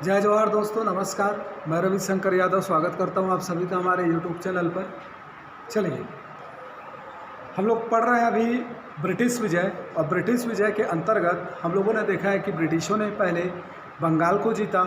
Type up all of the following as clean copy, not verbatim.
जय जवाहर दोस्तों, नमस्कार। मैं रविशंकर यादव स्वागत करता हूं आप सभी का हमारे यूट्यूब चैनल पर। चलिए, हम लोग पढ़ रहे हैं अभी ब्रिटिश विजय, और ब्रिटिश विजय के अंतर्गत हम लोगों ने देखा है कि ब्रिटिशों ने पहले बंगाल को जीता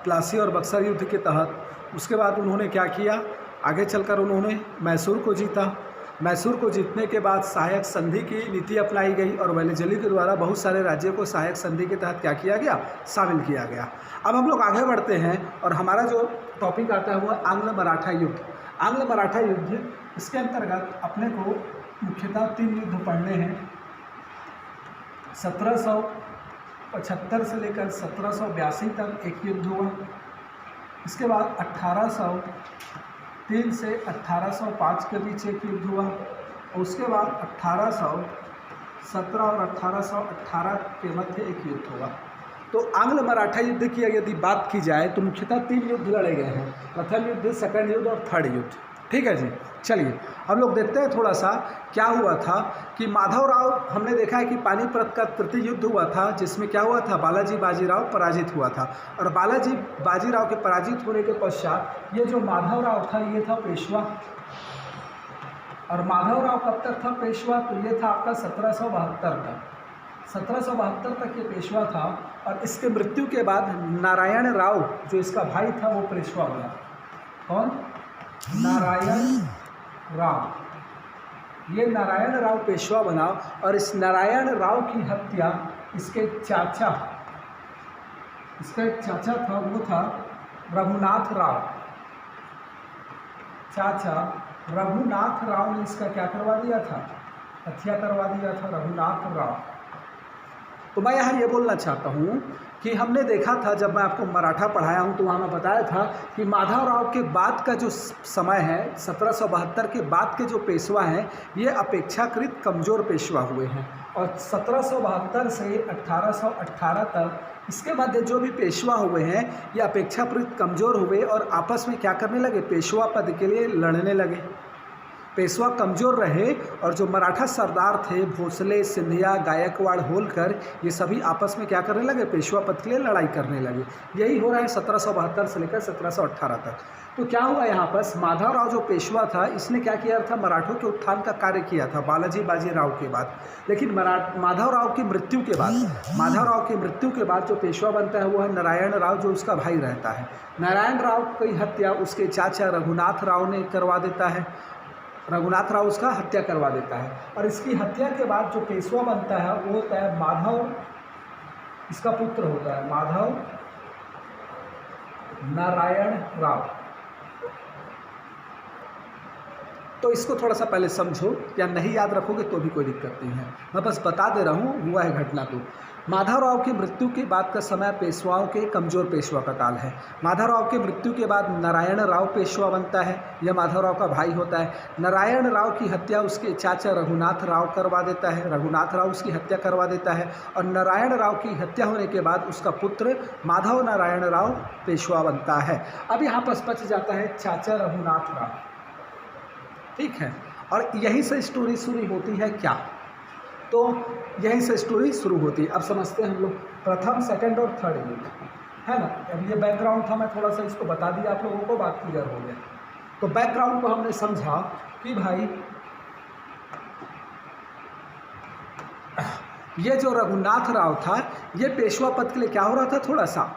प्लासी और बक्सर युद्ध के तहत। उसके बाद उन्होंने क्या किया, आगे चलकर उन्होंने मैसूर को जीता। मैसूर को जीतने के बाद सहायक संधि की नीति अपनाई गई और वेलेस्ली के द्वारा बहुत सारे राज्यों को सहायक संधि के तहत क्या किया गया, शामिल किया गया। अब हम लोग आगे बढ़ते हैं और हमारा जो टॉपिक आता है वो आंग्ल मराठा युद्ध। आंग्ल मराठा युद्ध, इसके अंतर्गत अपने को मुख्यतः 3 युद्ध पढ़ने हैं। 1775 से लेकर 1782 तक एक युद्ध हुआ। इसके बाद 1803 से 1805 के बीच एक युद्ध हुआ, और उसके बाद 1817 और 1818 के मध्य एक युद्ध हुआ। तो आंग्ल मराठा युद्ध की यदि बात की जाए तो मुख्यतः 3 युद्ध लड़े गए हैं, प्रथम युद्ध, सेकंड युद्ध और थर्ड युद्ध। ठीक है जी। चलिए हम लोग देखते हैं थोड़ा सा क्या हुआ था कि माधवराव, हमने देखा है कि पानीपत का तृतीय युद्ध हुआ था, जिसमें क्या हुआ था, बालाजी बाजीराव पराजित हुआ था। और बालाजी बाजीराव के पराजित होने के पश्चात ये जो माधवराव था ये था पेशवा। और माधवराव कब तक था पेशवा, तो ये था आपका 1772 तक। 1772 तक ये पेशवा था। और इसके मृत्यु के बाद नारायण राव जो इसका भाई था वो पेशवा बना। कौन? नारायण राव। ये नारायण राव पेशवा बना। और इस नारायण राव की हत्या इसके चाचा था, वो था रघुनाथ राव। चाचा रघुनाथ राव ने इसका क्या करवा दिया था, हत्या करवा दिया था, रघुनाथ राव। तो मैं यहाँ ये बोलना चाहता हूँ कि हमने देखा था, जब मैं आपको मराठा पढ़ाया हूँ तो वहाँ मैं बताया था कि माधवराव के बाद का जो समय है, 1772 के बाद के जो पेशवा हैं ये अपेक्षाकृत कमज़ोर पेशवा हुए हैं। और 1772 से 1818 तक इसके बाद जो भी पेशवा हुए हैं ये अपेक्षाकृत कमज़ोर हुए और आपस में क्या करने लगे, पेशवा पद के लिए लड़ने लगे। पेशवा कमज़ोर रहे और जो मराठा सरदार थे, भोसले, सिंधिया, गायकवाड़, होलकर, ये सभी आपस में क्या करने लगे, पेशवा पद के लिए लड़ाई करने लगे। यही हो रहा है 1772 से लेकर 1718 तक। तो क्या हुआ यहाँ पर, माधवराव जो पेशवा था इसने क्या किया था, मराठों के उत्थान का कार्य किया था बालाजी बाजीराव के बाद। लेकिन माधवराव की मृत्यु के बाद जो पेशवा बनता है वो है नारायण राव, जो उसका भाई रहता है। नारायण राव की हत्या उसके चाचा रघुनाथ राव ने करवा देता है। रघुनाथ राव उसका हत्या करवा देता है। और इसकी हत्या के बाद जो पेशवा बनता है वो होता है माधव, इसका पुत्र होता है माधव नारायण राव। तो इसको थोड़ा सा पहले समझो, या नहीं याद रखोगे तो भी कोई दिक्कत नहीं है, मैं बस बता दे रहा हूँ हुआ है घटना को। माधवराव की मृत्यु के बाद का समय पेशवाओं के कमज़ोर पेशवा का काल है। माधवराव की मृत्यु के बाद नारायण राव पेशवा बनता है, यह माधवराव का भाई होता है। नारायण राव की हत्या उसके चाचा रघुनाथ राव करवा देता है, रघुनाथ राव उसकी हत्या करवा देता है। और नारायण राव की हत्या होने के बाद उसका पुत्र माधव नारायण राव पेशवा बनता है। अब यहाँ पर बच जाता है चाचा रघुनाथ राव। ठीक है, और यहीं से स्टोरी शुरू होती है क्या, तो यहीं से स्टोरी शुरू होती है। अब समझते हैं हम लोग प्रथम, सेकंड और थर्ड युद्ध, है ना। अब ये बैकग्राउंड था, मैं थोड़ा सा इसको बता दिया आप लोगों को, बात क्लियर हो गया। तो बैकग्राउंड को हमने समझा कि भाई ये जो रघुनाथ राव था ये पेशवा पद के लिए क्या हो रहा था, थोड़ा सा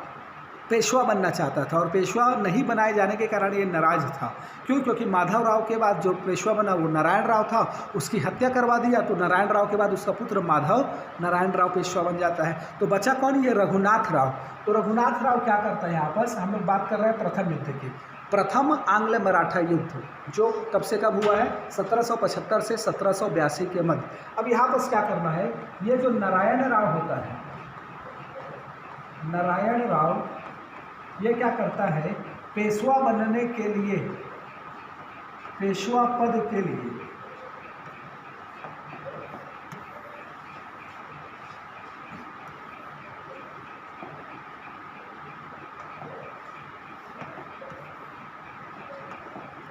पेशवा बनना चाहता था, और पेशवा नहीं बनाए जाने के कारण ये नाराज था। क्यों? क्योंकि माधवराव के बाद जो पेशवा बना वो नारायण राव था, उसकी हत्या करवा दिया। तो नारायण राव के बाद उसका पुत्र माधव नारायण राव पेशवा बन जाता है। तो बचा कौन, ये रघुनाथ राव। तो रघुनाथ राव क्या करता है, यहाँ पर हम लोग बात कर रहे हैं प्रथम युद्ध की। प्रथम आंग्ल मराठा युद्ध जो कब से कब हुआ है, 1775 से 1782 के मध्य। अब यहाँ पर क्या करना है, ये जो नारायण राव होता है, नारायण राव ये क्या करता है, पेशवा बनने के लिए, पेशवा पद के लिए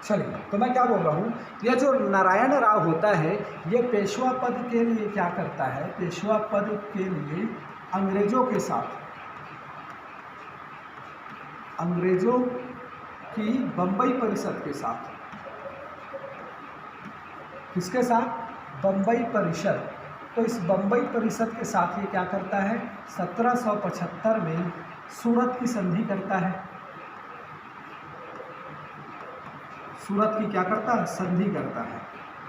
चलिए, तो मैं क्या बोल रहा हूँ, यह जो नारायण राव होता है ये पेशवा पद के लिए क्या करता है, पेशवा पद के लिए अंग्रेजों के साथ अंग्रेजों की बम्बई परिषद के साथ। किसके साथ? बम्बई परिषद। तो इस बम्बई परिषद के साथ ये क्या करता है? 1775 में सूरत की संधि करता है। सूरत की क्या करता है? संधि करता है।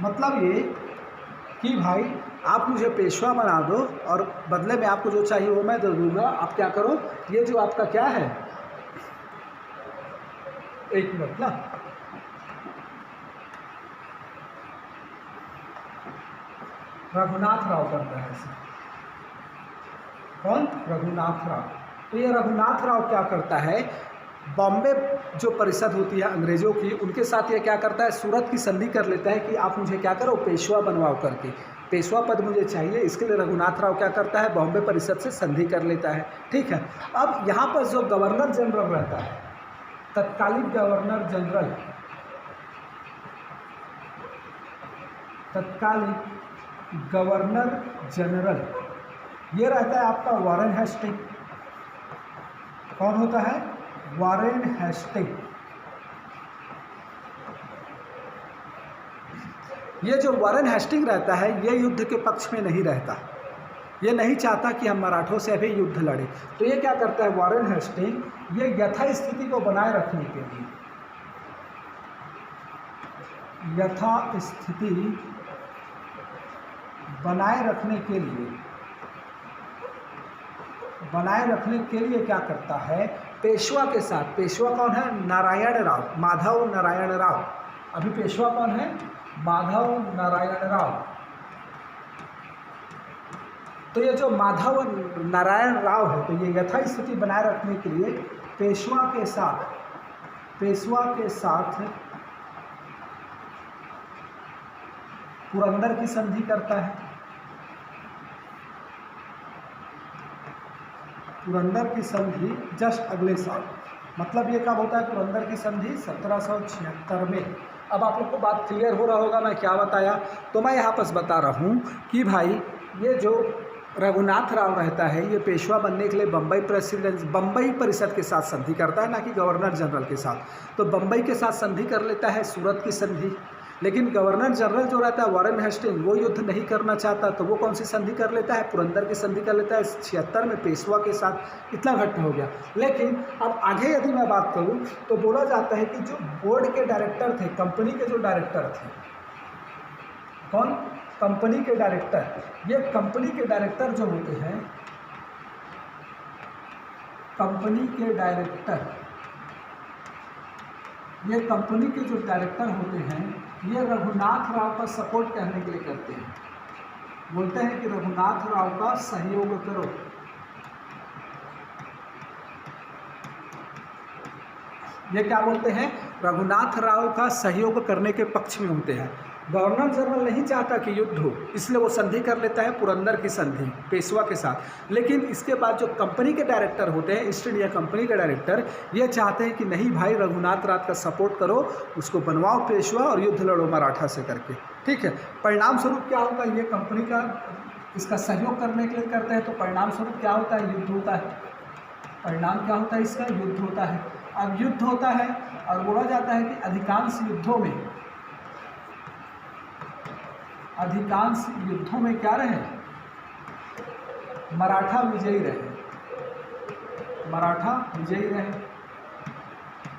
मतलब ये कि भाई आप मुझे पेशवा बना दो और बदले में आपको जो चाहिए वो मैं दे दूंगा। आप क्या करो, ये जो आपका क्या है, एक मिनट ना, रघुनाथ राव करता है इसे। कौन? रघुनाथ राव। तो ये रघुनाथ राव क्या करता है, बॉम्बे जो परिषद होती है अंग्रेजों की, उनके साथ ये क्या करता है, सूरत की संधि कर लेता है कि आप मुझे क्या करो, पेशवा बनवाओ करके, पेशवा पद मुझे चाहिए। इसके लिए रघुनाथ राव क्या करता है, बॉम्बे परिषद से संधि कर लेता है। ठीक है। अब यहाँ पर जो गवर्नर जनरल रहता है, तत्कालीन गवर्नर जनरल, तत्कालीन गवर्नर जनरल, ये रहता है आपका वॉरेन हेस्टिंग। कौन होता है? Warren Hasting. ये जो वॉरेन हेस्टिंग रहता है, ये युद्ध के पक्ष में नहीं रहता। ये नहीं चाहता कि हम मराठों से अभी युद्ध लड़े। तो ये क्या करता है वॉरेन हेस्टिंग, ये यथास्थिति को बनाए रखने के लिए, यथास्थिति बनाए रखने के लिए क्या करता है, पेशवा के साथ, पेशवा कौन है? नारायण राव, माधव नारायण राव। अभी पेशवा कौन है? माधव नारायण राव। तो ये जो माधव नारायण राव है, तो ये यथास्थिति बनाए रखने के लिए पेशवा के साथ पुरंदर की संधि करता है। पुरंदर की संधि जस्ट अगले साल, मतलब ये कब होता है पुरंदर की संधि? 1776 में। अब आप लोग को बात क्लियर हो रहा होगा मैं क्या बताया। तो मैं यहाँ पर बता रहा हूँ कि भाई ये जो रघुनाथ राव रहता है, ये पेशवा बनने के लिए बम्बई परिषद के साथ संधि करता है, ना कि गवर्नर जनरल के साथ। तो बम्बई के साथ संधि कर लेता है, सूरत की संधि। लेकिन गवर्नर जनरल जो रहता है वॉरेन हेस्टिंग, वो युद्ध नहीं करना चाहता, तो वो कौन सी संधि कर लेता है? पुरंदर की संधि कर लेता है 76 में पेशवा के साथ। इतना घट्ट हो गया। लेकिन अब आगे यदि मैं बात करूं तो बोला जाता है कि जो बोर्ड के डायरेक्टर थे, कंपनी के जो डायरेक्टर थे, कौन? कंपनी के डायरेक्टर। ये कंपनी के डायरेक्टर जो होते हैं, कंपनी के डायरेक्टर, ये कंपनी के जो डायरेक्टर होते हैं, ये रघुनाथ राव का सपोर्ट करने के लिए करते हैं। बोलते हैं कि रघुनाथ राव का सहयोग करो। ये क्या बोलते हैं? रघुनाथ राव का सहयोग करने के पक्ष में होते हैं। गवर्नर जनरल नहीं चाहता कि युद्ध हो, इसलिए वो संधि कर लेता है पुरंदर की संधि पेशवा के साथ। लेकिन इसके बाद जो कंपनी के डायरेक्टर होते हैं, ईस्ट इंडिया कंपनी के डायरेक्टर, ये चाहते हैं कि नहीं भाई रघुनाथ राव का सपोर्ट करो, उसको बनवाओ पेशवा और युद्ध लड़ो मराठा से करके। ठीक है। परिणाम स्वरूप क्या होगा, ये कंपनी का इसका सहयोग करने के लिए करते हैं, तो परिणाम स्वरूप क्या होता है? युद्ध होता है। परिणाम क्या होता है इसका? युद्ध होता है। अब युद्ध होता है और बोला जाता है कि अधिकांश युद्धों में क्या रहे? मराठा विजयी रहे।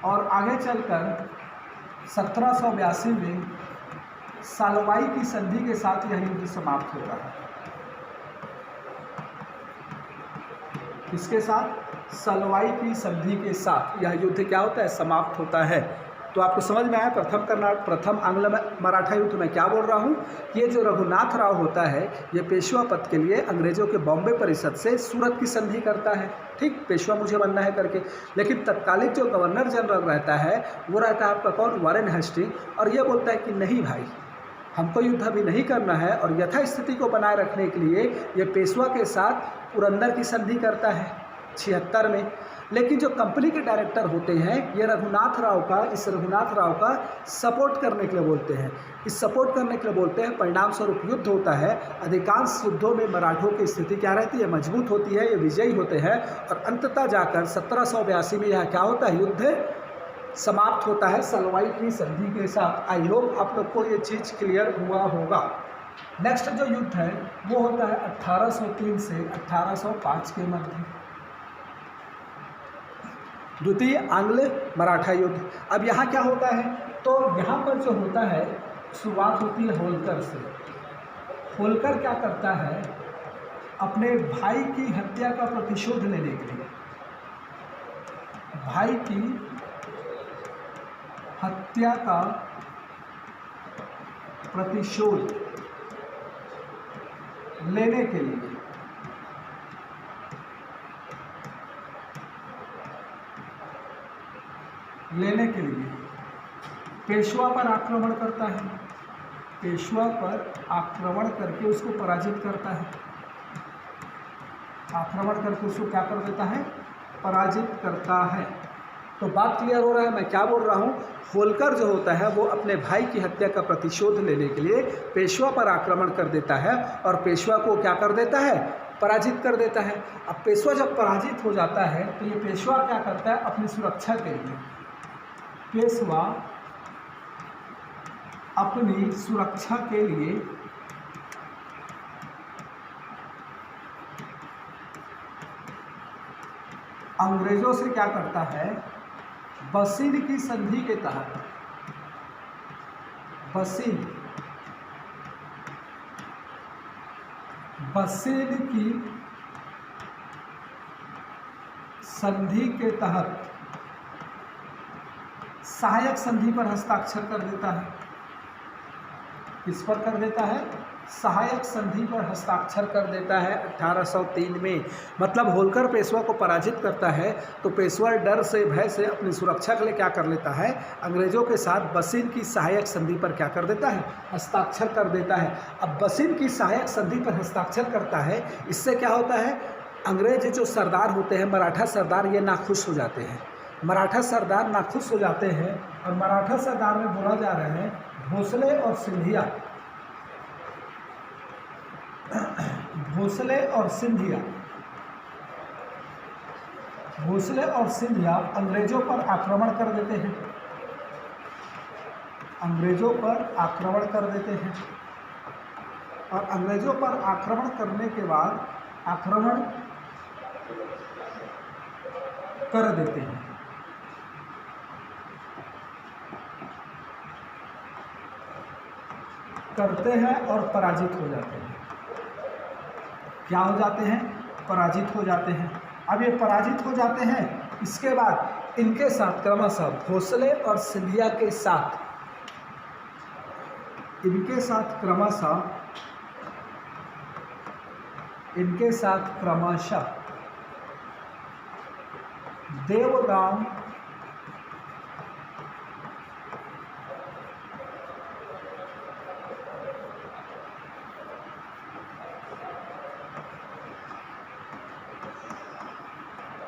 और आगे चलकर 1782 में सालवाई की संधि के साथ यह युद्ध समाप्त होता है। किसके साथ? सलवाई की संधि के साथ यह युद्ध क्या होता है? समाप्त होता है। तो आपको समझ में आया प्रथम आंग्ल मराठा युद्ध में क्या बोल रहा हूँ कि ये जो रघुनाथ राव होता है, ये पेशवा पद के लिए अंग्रेजों के बॉम्बे परिषद से सूरत की संधि करता है। ठीक, पेशवा मुझे बनना है करके। लेकिन तत्कालिक जो गवर्नर जनरल रहता है, वो रहता है आपका कौन? Warren Hasting. और ये बोलता है कि नहीं भाई, हमको युद्ध अभी नहीं करना है, और यथास्थिति को बनाए रखने के लिए ये पेशवा के साथ पुरंदर की संधि करता है 76 में। लेकिन जो कंपनी के डायरेक्टर होते हैं ये रघुनाथ राव का, इस रघुनाथ राव का सपोर्ट करने के लिए बोलते हैं। इस सपोर्ट करने के लिए बोलते हैं। परिणाम स्वरूप युद्ध होता है। अधिकांश युद्धों में मराठों की स्थिति क्या रहती है? मजबूत होती है, ये विजयी होते हैं और अंततः जाकर 1782 में यह क्या होता है? युद्ध समाप्त होता है सलवाई की संधि के साथ। आई होप आप लोग को ये चीज़ क्लियर हुआ होगा। नेक्स्ट जो युद्ध है वो होता है 1803 से 1805 के मध्य, द्वितीय आंग्ल मराठा युद्ध। अब यहाँ क्या होता है? तो यहाँ पर जो होता है शुरुआत होती है होलकर से। होलकर क्या करता है? अपने भाई की हत्या का प्रतिशोध लेने के लिए, भाई की हत्या का प्रतिशोध लेने के लिए पेशवा पर आक्रमण करता है। पेशवा पर आक्रमण करके उसको पराजित करता है। आक्रमण करके उसको क्या कर देता है? पराजित करता है। तो बात क्लियर हो रहा है मैं क्या बोल रहा हूँ? होलकर जो होता है वो अपने भाई की हत्या का प्रतिशोध लेने के लिए पेशवा पर आक्रमण कर देता है और पेशवा को क्या कर देता है? पराजित कर देता है। अब पेशवा जब पराजित हो जाता है तो ये पेशवा क्या करता है? अपनी सुरक्षा के लिए, पेशवा अपनी सुरक्षा के लिए अंग्रेजों से क्या करता है? बसीन की संधि के तहत, बसीन की संधि के तहत सहायक संधि पर हस्ताक्षर कर देता है। किस पर कर देता है? सहायक संधि पर हस्ताक्षर कर देता है 1803 में। मतलब होलकर पेशवा को पराजित करता है तो पेशवा डर से, भय से अपनी सुरक्षा के लिए क्या कर लेता है? अंग्रेजों के साथ बसीन की सहायक संधि पर क्या कर देता है? हस्ताक्षर कर देता है। अब बसीन की सहायक संधि पर हस्ताक्षर करता है, इससे क्या होता है? अंग्रेज जो सरदार होते हैं, मराठा सरदार, ये नाखुश हो जाते हैं। मराठा सरदार नाखुश हो जाते हैं और मराठा सरदार में बोला जा रहा है भोसले और सिंधिया, भोसले और सिंधिया अंग्रेजों पर आक्रमण कर देते हैं। अंग्रेजों पर आक्रमण कर देते हैं और अंग्रेजों पर आक्रमण करने के बाद आक्रमण कर देते हैं। करते हैं और पराजित हो जाते हैं। क्या हो जाते हैं? पराजित हो जाते हैं। अब ये पराजित हो जाते हैं, इसके बाद इनके साथ क्रमशः भोसले और सिंधिया के साथ, इनके साथ क्रमशः देवगांव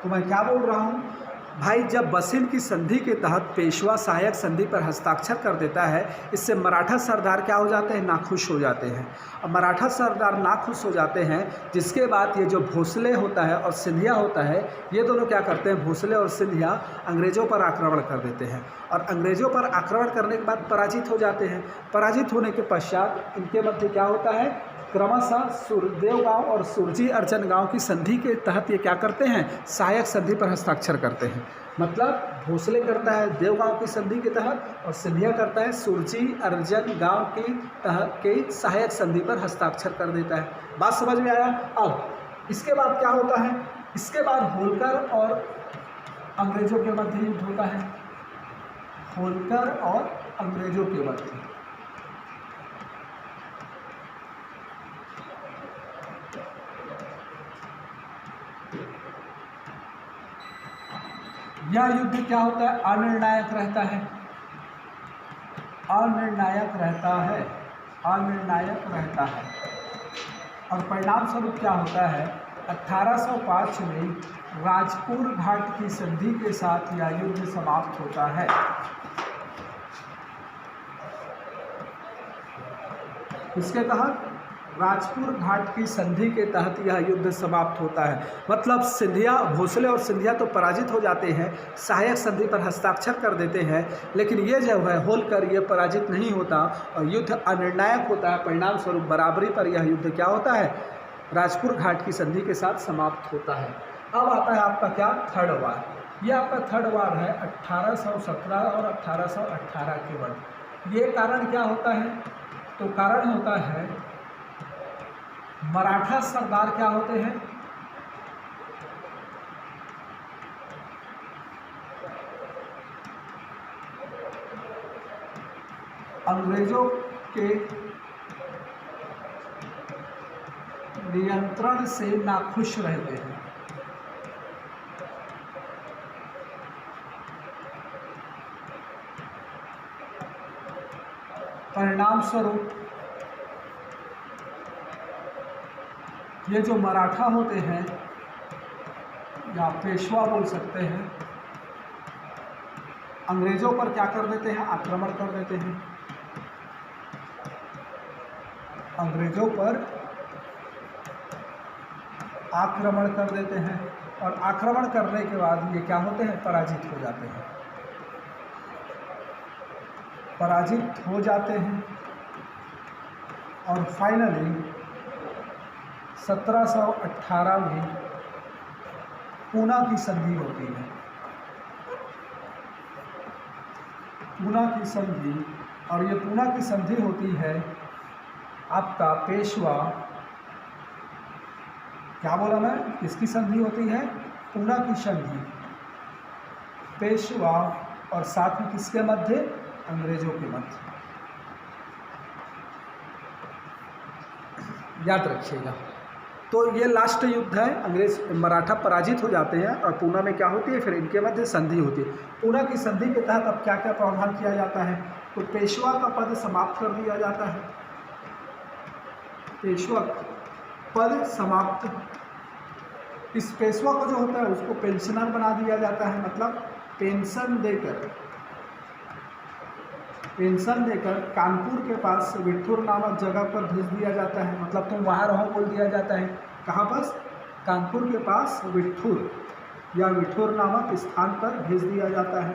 तो मैं क्या बोल रहा हूँ भाई? जब बसीन की संधि के तहत पेशवा सहायक संधि पर हस्ताक्षर कर देता है, इससे मराठा सरदार क्या हो जाते हैं? नाखुश हो जाते हैं। और मराठा सरदार नाखुश हो जाते हैं, जिसके बाद ये जो भोसले होता है और सिंधिया होता है, ये दोनों क्या करते हैं? भोसले और सिंधिया अंग्रेजों पर आक्रमण कर देते हैं और अंग्रेजों पर आक्रमण करने के बाद पराजित हो जाते हैं। पराजित होने के पश्चात इनके मध्य क्या होता है? क्रमशः सुरदेव गांव और सुरजी अर्जन गांव की संधि के तहत ये क्या करते हैं? सहायक संधि पर हस्ताक्षर करते हैं। मतलब भोसले करता है देवगांव की संधि के तहत और सिंधिया करता है सुरजी अर्जन गांव की तहत के सहायक संधि पर हस्ताक्षर कर देता है। बात समझ में आया? अब इसके बाद क्या होता है? इसके बाद होलकर और अंग्रेजों के मध्य युद्ध होता है। होलकर और अंग्रेजों के मध्य यह युद्ध क्या होता है? अनिर्णायक रहता है। अनिर्णायक रहता है और परिणाम स्वरूप क्या होता है? 1805 में राजपुर घाट की संधि के साथ यह युद्ध समाप्त होता है। इसके तहत राजपुर घाट की संधि के तहत यह युद्ध समाप्त होता है। मतलब सिंधिया, भोसले और सिंधिया तो पराजित हो जाते हैं, सहायक संधि पर हस्ताक्षर कर देते हैं, लेकिन ये जो है होलकर ये पराजित नहीं होता और युद्ध अनिर्णायक होता है। परिणाम स्वरूप बराबरी पर यह युद्ध क्या होता है, राजपुर घाट की संधि के साथ समाप्त होता है। अब आता है आपका क्या, थर्ड वार। यह आपका थर्ड वार है 1817 और 1818 के वक्त। ये कारण क्या होता है, तो कारण होता है मराठा सरदार क्या होते हैं, अंग्रेजों के नियंत्रण से नाखुश रहते हैं। परिणाम स्वरूप ये जो मराठा होते हैं या पेशवा बोल सकते हैं, अंग्रेजों पर क्या कर देते हैं, आक्रमण कर देते हैं। अंग्रेजों पर आक्रमण कर देते हैं और आक्रमण करने के बाद ये क्या होते हैं, पराजित हो जाते हैं। पराजित हो जाते हैं और फाइनली 1718 में पूना की संधि होती है। पूना की संधि, और ये पूना की संधि होती है आपका पेशवा, क्या बोला मैं, किसकी संधि होती है, पूना की संधि, पेशवा और साथ में किसके मध्य, अंग्रेजों के मध्य। याद रखिएगा। तो ये लास्ट युद्ध है, अंग्रेज मराठा पराजित हो जाते हैं और पूना में क्या होती है, फिर इनके मध्य संधि होती है। पूना की संधि के तहत अब क्या क्या प्रावधान किया जाता है, तो पेशवा का पद समाप्त कर दिया जाता है। पेशवा पद समाप्त, इस पेशवा को जो होता है उसको पेंशनर बना दिया जाता है। मतलब पेंशन देकर कानपुर के पास विठुर नामक जगह पर भेज दिया जाता है। मतलब तुम वहाँ रहो बोल दिया जाता है। कहाँ पर, कानपुर के पास विठुर या विठुर नामक स्थान पर भेज दिया जाता है।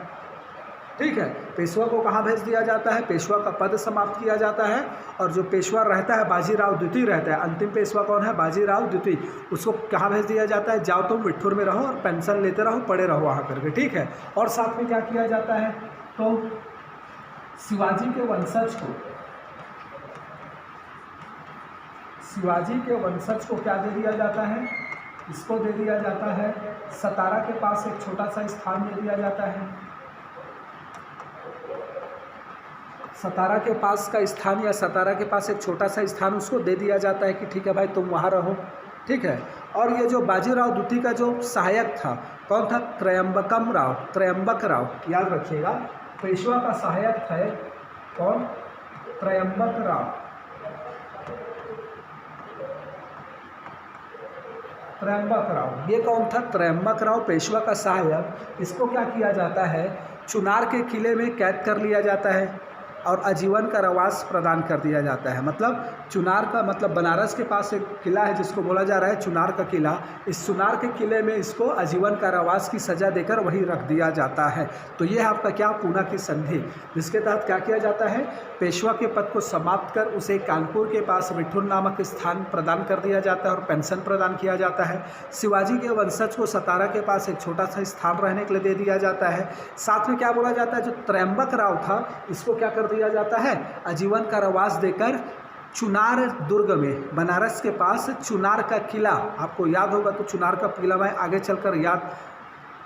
ठीक है, पेशवा को कहाँ भेज दिया जाता है, पेशवा का पद समाप्त किया जाता है और जो पेशवा रहता है बाजीराव द्वितीय रहता है, अंतिम पेशवा कौन है, बाजीराव द्वितीय, उसको कहाँ भेज दिया जाता है, जाओ तुम विठुर में रहो और पेंशन लेते रहो, पड़े रहो वहाँ करके। ठीक है, और साथ में क्या किया जाता है, तो शिवाजी के वंशज को क्या दे दिया जाता है, इसको दे दिया जाता है सतारा के पास एक छोटा सा स्थान दे दिया जाता है। सतारा के पास का स्थान या सतारा के पास एक छोटा सा स्थान उसको दे दिया जाता है कि ठीक है भाई तुम वहाँ रहो। ठीक है, और ये जो बाजीराव द्वितीय का जो सहायक था कौन था, त्रयंबक राव, याद रखिएगा। पेशवा का सहायक है कौन, त्रयंबक राव। ये कौन था, त्रयंबक राव, पेशवा का सहायक। इसको क्या किया जाता है, चुनार के किले में कैद कर लिया जाता है और आजीवन कारावास प्रदान कर दिया जाता है। मतलब चुनार का मतलब बनारस के पास एक किला है जिसको बोला जा रहा है चुनार का किला, इस चुनार के किले में इसको आजीवन कारावास की सज़ा देकर वहीं रख दिया जाता है। तो ये है आपका क्या, पूना की संधि, जिसके तहत क्या किया जाता है, पेशवा के पद को समाप्त कर उसे कानपुर के पास विठुर नामक स्थान प्रदान कर दिया जाता है और पेंशन प्रदान किया जाता है। शिवाजी के वंशज को सतारा के पास एक छोटा सा स्थान रहने के लिए दे दिया जाता है। साथ में क्या बोला जाता है, जो त्रयंबक राव था इसको क्या कर दिया जाता है, आजीवन कारावास देकर चुनार दुर्ग में, बनारस के पास चुनार का किला, आपको याद होगा तो चुनार का किला मैं आगे चलकर याद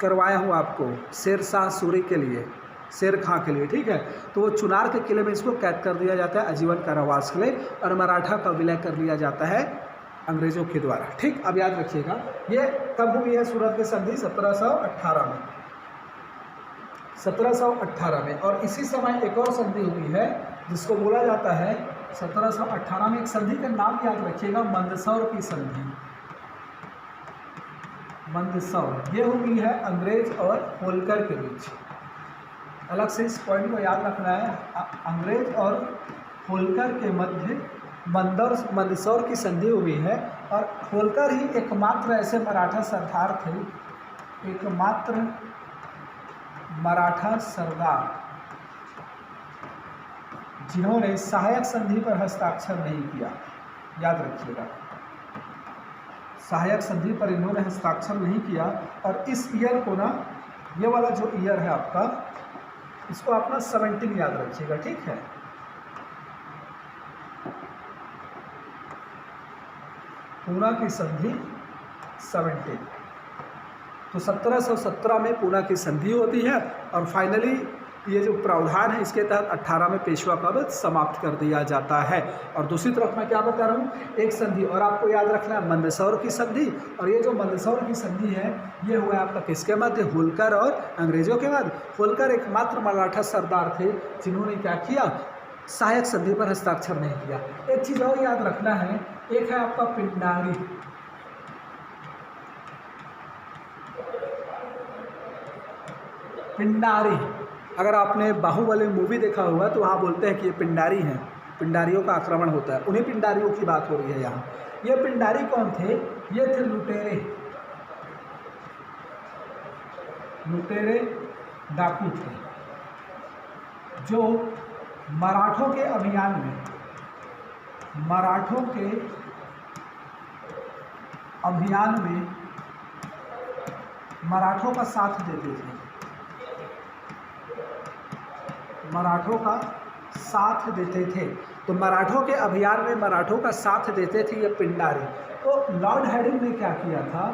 करवाया हूँ आपको, शेर शाह सूरी के लिए, शेर खां के लिए। ठीक है, तो वो चुनार के किले में इसको कैद कर दिया जाता है आजीवन कारावास के लिए और मराठा का विलय कर लिया जाता है अंग्रेजों के द्वारा। ठीक, अब याद रखिएगा ये कब हुई है सूरत की संधि, 1718 में, 1718 में। और इसी समय एक और संधि हुई है जिसको बोला जाता है 1718 में, एक संधि का नाम याद रखिएगा, मंदसौर की संधि। मंदसौर, ये हुई है अंग्रेज और होलकर के बीच। अलग से इस पॉइंट को याद रखना है, अंग्रेज और होलकर के मध्य मंदसौर की संधि हुई है। और होलकर ही एकमात्र ऐसे मराठा सरदार थे, एकमात्र मराठा सरदार जिन्होंने सहायक संधि पर हस्ताक्षर नहीं किया। याद रखिएगा, सहायक संधि पर इन्होंने हस्ताक्षर नहीं किया। और इस ईयर को ना, ये वाला जो ईयर है आपका, इसको आप ना 17 याद रखिएगा, ठीक है। पूना की संधि 17, तो 1717 में पूना की संधि होती है। और फाइनली ये जो प्रावधान है इसके तहत 18 में पेशवा का वध समाप्त कर दिया जाता है। और दूसरी तरफ मैं क्या बता रहा हूँ, एक संधि और आपको याद रखना है, मंदसौर की संधि। और ये जो मंदसौर की संधि है ये हुआ है आपका किसके मध्य, होलकर और अंग्रेजों के मध्य। होलकर एकमात्र मराठा सरदार थे जिन्होंने क्या किया, सहायक संधि पर हस्ताक्षर नहीं किया। एक चीज़ और याद रखना है, एक है आपका पिंडारी। पिंडारी, अगर आपने बाहुबली मूवी देखा होगा तो वहाँ बोलते हैं कि ये पिंडारी हैं, पिंडारियों का आक्रमण होता है, उन्हीं पिंडारियों की बात हो रही है यहाँ। ये पिंडारी कौन थे, ये थे लुटेरे, लुटेरे डाकू थे जो मराठों के अभियान में, मराठों के अभियान में मराठों का साथ देते थे, मराठों का साथ देते थे। तो मराठों के अभियान में मराठों का साथ देते थे ये पिंडारी। तो लॉर्ड हार्डिंग ने क्या किया था,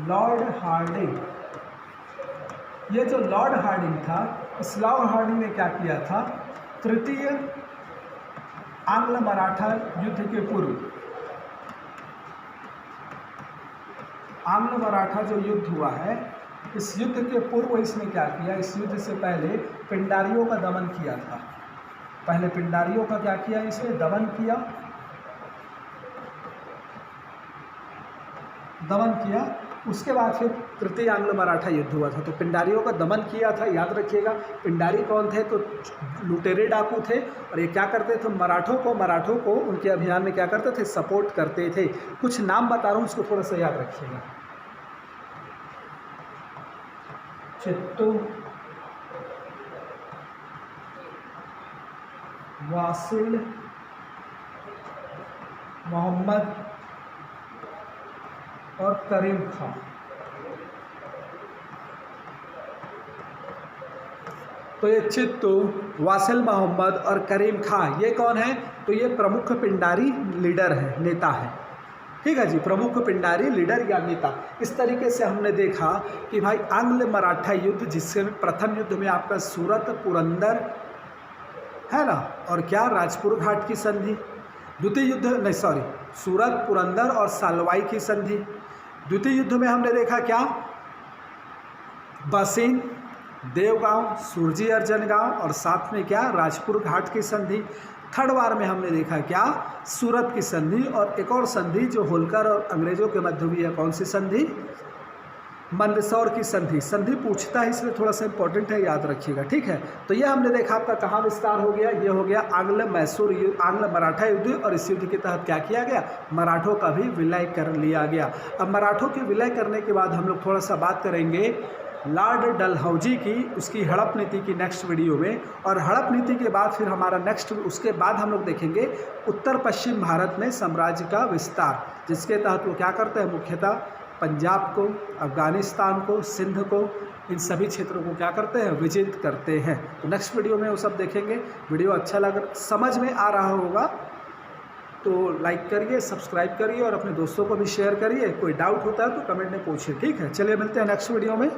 लॉर्ड हार्डिंग, ये जो लॉर्ड हार्डिंग था, इस लॉर्ड हार्डिंग ने क्या किया था, तृतीय आंग्ल मराठा युद्ध के पूर्व, आंग्ल मराठा जो युद्ध हुआ है, इस युद्ध के पूर्व इसने क्या किया, इस युद्ध से पहले पिंडारियों का दमन किया था। पहले पिंडारियों का क्या किया, इसने दमन किया, दमन किया। उसके बाद फिर तृतीय आंग्ल मराठा युद्ध हुआ था। तो पिंडारियों का दमन किया था, याद रखिएगा। पिंडारी कौन थे, तो लुटेरे डाकू थे। और ये क्या करते थे, मराठों को उनके अभियान में क्या करते थे, सपोर्ट करते थे। कुछ नाम बता रहा हूँ, उसको थोड़ा सा याद रखिएगा। चित्तू, वासिल, मोहम्मद और करीम खां। तो ये चित्तू, वासिल मोहम्मद और करीम खां, ये कौन है, तो ये प्रमुख पिंडारी लीडर है, नेता है। ठीक है जी, प्रमुख पिंडारी लीडर या नेता। इस तरीके से हमने देखा कि भाई आंग्ल मराठा युद्ध, जिससे प्रथम युद्ध में आपका सूरत पुरंदर है ना, और क्या राजपुर घाट की संधि। द्वितीय युद्ध नहीं, सॉरी, सूरत, पुरंदर और सालवाई की संधि। द्वितीय युद्ध में हमने देखा क्या, बसीन, देवगांव, सुरजी अर्जन गांव और साथ में क्या, राजपुर घाट की संधि। थर्ड वार में हमने देखा क्या, सूरत की संधि। और एक और संधि जो होलकर और अंग्रेजों के मध्य हुई है, कौन सी संधि, मंदसौर की संधि। संधि पूछता है इसलिए थोड़ा सा इंपॉर्टेंट है, याद रखिएगा। ठीक है, तो यह हमने देखा आपका कहाँ विस्तार हो गया, ये हो गया आंग्ल मैसूर युद्ध, आंग्ल मराठा युद्ध। और इस युद्ध के तहत क्या किया गया, मराठों का भी विलय कर लिया गया। अब मराठों के विलय करने के बाद हम लोग थोड़ा सा बात करेंगे लॉर्ड डलहौजी की, उसकी हड़प नीति की नेक्स्ट वीडियो में। और हड़प नीति के बाद फिर हमारा नेक्स्ट, उसके बाद हम लोग देखेंगे उत्तर पश्चिम भारत में साम्राज्य का विस्तार, जिसके तहत वो क्या करते हैं, मुख्यतः पंजाब को, अफगानिस्तान को, सिंध को, इन सभी क्षेत्रों को क्या करते हैं, विजित करते हैं। तो नेक्स्ट वीडियो में वो सब देखेंगे। वीडियो अच्छा लग, समझ में आ रहा होगा तो लाइक करिए, सब्सक्राइब करिए और अपने दोस्तों को भी शेयर करिए। कोई डाउट होता है तो कमेंट में पूछिए। ठीक है, चलिए मिलते हैं नेक्स्ट वीडियो में।